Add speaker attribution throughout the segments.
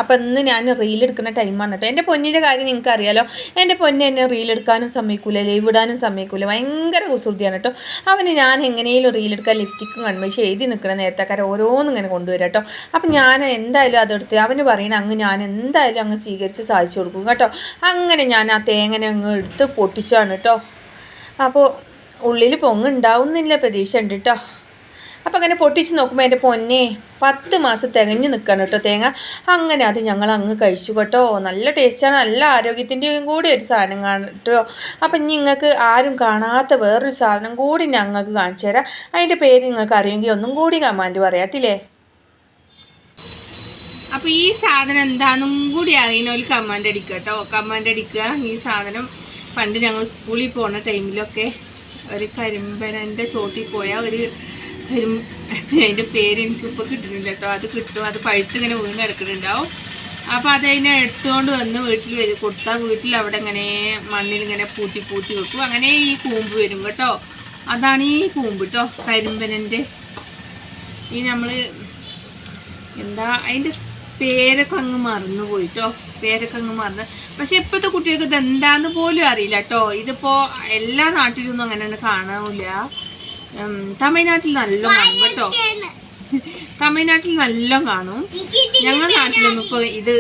Speaker 1: അപ്പോൾ ഇന്ന് ഞാൻ റീലെടുക്കുന്ന ടൈമാണ് കേട്ടോ. എൻ്റെ പൊന്നിൻ്റെ കാര്യം നിങ്ങൾക്ക് അറിയാലോ. എൻ്റെ പൊന്നെ എന്നെ റീലെടുക്കാനും സമ്മതിക്കൂല, ലൈവ് ഇടാനും സമ്മതിക്കൂല, ഭയങ്കര കുസൃതിയാണ് കേട്ടോ. അവന് ഞാൻ എങ്ങനെയും റീലെടുക്കാൻ ലിഫ്റ്റിക്കും കൺമേശം എഴുതി നിൽക്കുന്ന നേരത്തേക്കാരെ ഓരോന്നും ഇങ്ങനെ കൊണ്ടുവരാം കേട്ടോ. അപ്പം ഞാൻ എന്തായാലും അതെടുത്ത് അവന് പറയണ അങ്ങ് ഞാൻ എന്തായാലും അങ്ങ് സ്വീകരിച്ച് സാധിച്ചു കൊടുക്കും കേട്ടോ. അങ്ങനെ ഞാൻ ആ തേങ്ങനെ അങ്ങ് എടുത്ത് പൊട്ടിച്ചാണ് കേട്ടോ. അപ്പോൾ ഉള്ളിൽ പൊങ്ങുണ്ടാവുന്നില്ല, പ്രതീക്ഷ ഉണ്ട് കേട്ടോ. അപ്പോൾ അങ്ങനെ പൊട്ടിച്ച് നോക്കുമ്പോൾ എൻ്റെ പൊന്നെ 10 മാസം തികഞ്ഞ് നിൽക്കണം കേട്ടോ തേങ്ങ. അങ്ങനെ അത് ഞങ്ങൾ അങ്ങ് കഴിച്ചു കേട്ടോ. നല്ല ടേസ്റ്റാണ്, നല്ല ആരോഗ്യത്തിൻ്റെയും കൂടി ഒരു സാധനം കേട്ടോ. അപ്പം ഇനി നിങ്ങൾക്ക് ആരും കാണാത്ത വേറൊരു സാധനം കൂടി ഞങ്ങൾക്ക് കാണിച്ചു തരാം. അതിൻ്റെ പേര് നിങ്ങൾക്ക് അറിയുമെങ്കിൽ ഒന്നും കൂടി കമാൻഡ് പറയാത്തില്ലേ. അപ്പോൾ ഈ സാധനം എന്താണെന്നും കൂടി അറിയുന്നവർ കമാൻഡ് അടിക്കുക കേട്ടോ. കമാൻഡ് അടിക്കുക. ഈ സാധനം പണ്ട് ഞങ്ങൾ സ്കൂളിൽ പോകുന്ന ടൈമിലൊക്കെ ഒരു കരിമ്പനൻ്റെ ചോട്ടിൽ പോയാൽ ഒരു അതിൻ്റെ പേര് എനിക്കിപ്പോൾ കിട്ടുന്നില്ല കേട്ടോ. അത് കിട്ടും, അത് പഴുത്തിങ്ങനെ വീണ് കിടക്കുന്നുണ്ടാവും. അപ്പോൾ അതതിനെ എടുത്തുകൊണ്ട് വന്ന് വീട്ടിൽ കൊടുത്താൽ വീട്ടിൽ അവിടെ ഇങ്ങനെ മണ്ണിലിങ്ങനെ പൂട്ടി വെക്കും. അങ്ങനെ ഈ കൂമ്പ് വരും കേട്ടോ. അതാണ് ഈ കൂമ്പ് കേട്ടോ, കരിമ്പനൻ്റെ. ഈ നമ്മൾ എന്താ അതിൻ്റെ പേരൊക്കെ അങ്ങ് മറന്നു പോയിട്ടോ, പേരൊക്കെ അങ്ങ് മറന്ന്. പക്ഷെ ഇപ്പോഴത്തെ കുട്ടികൾക്ക് ഇത് എന്താന്ന് പോലും അറിയില്ല കേട്ടോ. ഇതിപ്പോൾ എല്ലാ നാട്ടിലൊന്നും അങ്ങനെ കാണാനില്ല. തമിഴ്നാട്ടിൽ നല്ല കാണും കേട്ടോ, തമിഴ്നാട്ടിൽ നല്ല കാണും. ഞങ്ങളുടെ നാട്ടിലൊന്നും ഇപ്പോൾ ഇത്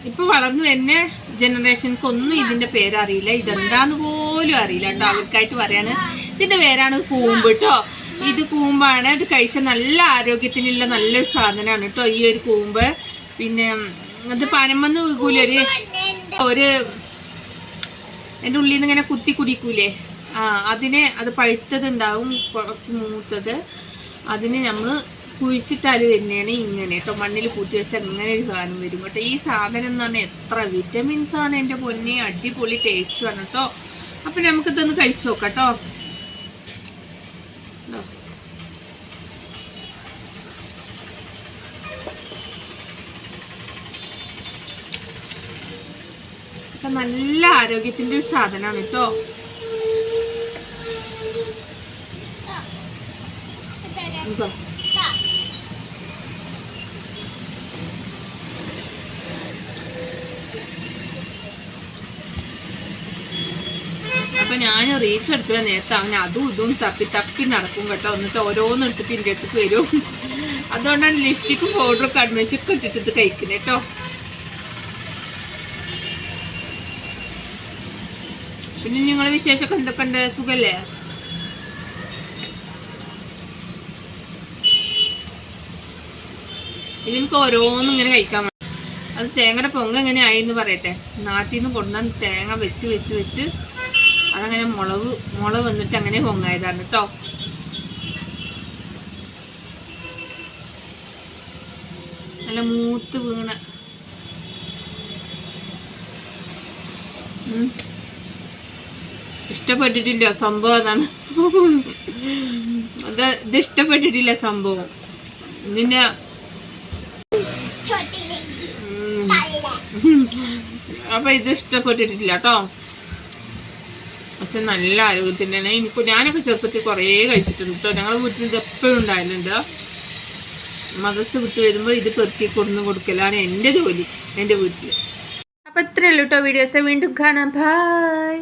Speaker 1: ഇപ്പോൾ വളർന്നു വരുന്ന ജനറേഷൻക്കൊന്നും ഇതിൻ്റെ പേരറിയില്ല, ഇതെന്താന്ന് പോലും അറിയില്ല കേട്ടോ. അവർക്കായിട്ട് പറയാണ് ഇതിൻ്റെ പേരാണ് കൂമ്പ് കേട്ടോ. ഇത് കൂമ്പാണ്. ഇത് കഴിച്ച നല്ല ആരോഗ്യത്തിനുള്ള നല്ലൊരു സാധനമാണ് കേട്ടോ ഈ ഒരു കൂമ്പ്. പിന്നെ അത് പനമെന്ന് വീകൂലൊരു എൻ്റെ ഉള്ളിൽ നിന്ന് ഇങ്ങനെ കുത്തി കുടിക്കൂലേ, അതിനെ അത് പഴുത്തതുണ്ടാവും, കുറച്ച് മൂത്തത്. അതിന് നമ്മൾ കുഴിച്ചിട്ടാൽ വരുന്നതാണ് ഇങ്ങനെ കേട്ടോ, മണ്ണിൽ പൂത്തി വെച്ചാൽ അങ്ങനെ ഒരു സാധനം വരും കേട്ടോ. ഈ സാധനം എന്ന് പറഞ്ഞാൽ എത്ര വിറ്റമിൻസാണ് എൻ്റെ പൊന്നെ, അടിപൊളി ടേസ്റ്റുമാണ് കേട്ടോ. അപ്പം നമുക്കിതൊന്ന് കഴിച്ചു നോക്കാം കേട്ടോ. അപ്പം നല്ല ആരോഗ്യത്തിൻ്റെ ഒരു സാധനമാണ് കേട്ടോ. അപ്പൊ ഞാൻ റീൽസ് എടുക്കുന്ന നേരത്തെ അവൻ അതും ഇതും തപ്പി നടക്കും കേട്ടോ. എന്നിട്ട് ഓരോന്നും എടുത്തിട്ട് എൻ്റെ അടുത്ത് വരും. അതുകൊണ്ടാണ് ലിപ്സ്റ്റിക്കും പൗഡറും കൺമേശൊക്കെ ഇട്ടിട്ട് ഇത് കഴിക്കുന്നത് കേട്ടോ. പിന്നെ നിങ്ങളെ വിശേഷമൊക്കെ എന്തൊക്കെ ഉണ്ട്, സുഖല്ലേ? ഇതിനൊക്കെ ഓരോന്നും ഇങ്ങനെ കഴിക്കാൻ. അത് തേങ്ങയുടെ പൊങ്ങ എങ്ങനെ ആയിന്ന് പറയട്ടെ. നാട്ടിൽ നിന്ന് കൊണ്ടുവന്ന് തേങ്ങ വെച്ച് അതങ്ങനെ മുള വന്നിട്ട് അങ്ങനെ പൊങ്ങായതാണ് കേട്ടോ. നല്ല മൂത്ത് വീണ ഇഷ്ടപ്പെട്ടിട്ടില്ല സംഭവം. അതാണ് ഇത് ഇഷ്ടപ്പെട്ടിട്ടില്ല സംഭവം. ഇതിൻ്റെ അപ്പൊ ഇത് ഇഷ്ടപ്പെട്ടിട്ടില്ല കേട്ടോ. പക്ഷെ നല്ല ആരോഗ്യത്തിൻ്റെയാണ്. ഞാനൊക്കെ ചെറുപ്പത്തിൽ കുറേ കഴിച്ചിട്ടുണ്ട് കേട്ടോ. ഞങ്ങളുടെ വീട്ടിൽ ഇത് എപ്പോഴും ഉണ്ടായിരുന്നുണ്ട്. മദർസ് വിട്ട് വരുമ്പോൾ ഇത് പെറുക്കി കൊടുക്കലാണ് എൻ്റെ ജോലി എൻ്റെ വീട്ടിൽ. അപ്പോൾ ഇത്രയേ ഉള്ളൂ കേട്ടോ വീഡിയോസ്. വീണ്ടും കാണാം. ബൈ.